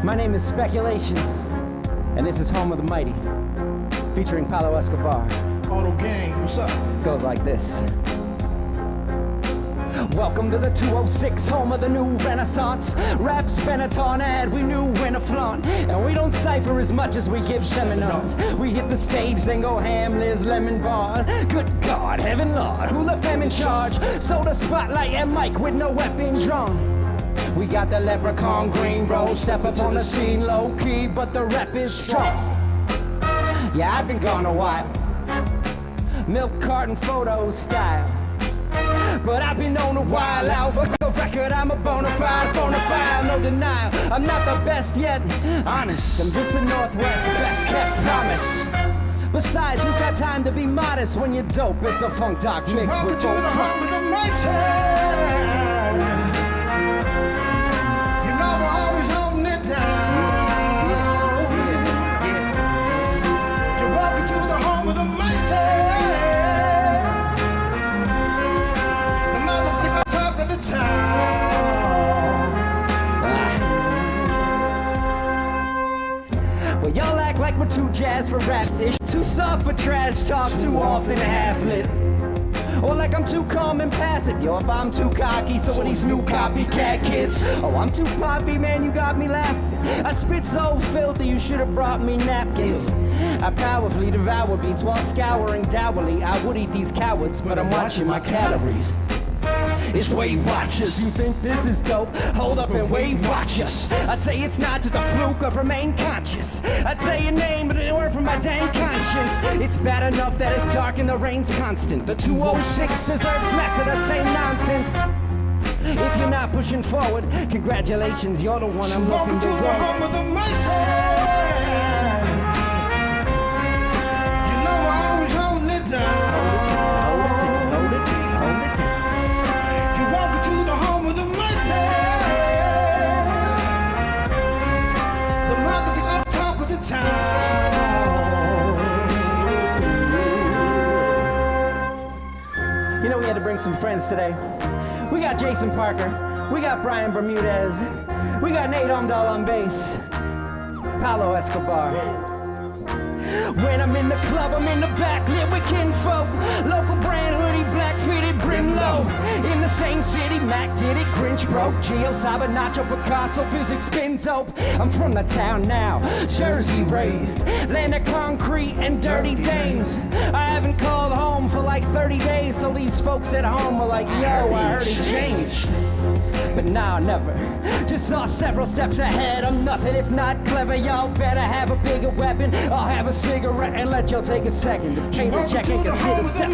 My name is Spekulation, and this is Home of the Mighty, featuring Pablo Escobar. Auto Gang, what's up? Goes like this. Welcome to the 206, home of the new renaissance. Rap's been a tornado, we knew when to flaunt. And we don't cipher as much as we give seminars. We hit the stage, then go ham, Liz Lemon Bar. Good God, heaven Lord, who left them in charge? Stole the spotlight and mic with no weapon drawn. We got the leprechaun green roll, step up on the scene low key, but the rep is strong. Yeah, I've been gone a while, milk carton photo style. But I've been known a while out. For the record, I'm a bona fide, no denial. I'm not the best yet, honest. I'm just the Northwest best kept promise. Besides, who's got time to be modest when you're dope? It's the funk doc mixed with both trumpets. You know we're always holding it down. You're welcome to the home of the mighty. Well, y'all act like we're too jazzed for rap-ish, too soft for trash talk, too often half-lit. Or like I'm too calm and passive, yo, if I'm too cocky, so are these new copycat kids. Oh, I'm too poppy, man, you got me laughing. I spit so filthy, you should have brought me napkins. I powerfully devour beats while scouring dourly. I would eat these cowards, but I'm watching my calories. It's Weight Watchers, you think this is dope? Hold up and Weight Watch us. I'd say it's not just a fluke of remain conscious. I'd say your name, but it word from my dang conscience. It's bad enough that it's dark and the rain's constant. The 206 deserves less of the same nonsense. If you're not pushing forward, congratulations, you're the one I'm looking to the home of the mighty. You know we're always holding it down. Hold it tight. Welcome to the home of the mighty. The mouth of the top of the town. You know we had to bring some friends today. We got Jason Parker, we got Brian Bermudez, we got Nate Omdahl on bass, Pablo Escobar. When I'm in the club, I'm in the back, lit with kinfolk. Local brand hoodie, black fitted, brim low. In the same city, Mac did it, Grinch broke. Gio Saba, Nacho, Picasso, physics, spin dope. I'm from the town now, Jersey raised. Land of concrete and dirty dames. I haven't called home for like 30 days, so these folks at home are like, yo, I heard he changed. But nah, never. Just saw several steps ahead. I'm nothing if not clever. Y'all better have a bigger weapon. I'll have a cigarette and let y'all take a second to pay the check and consider step.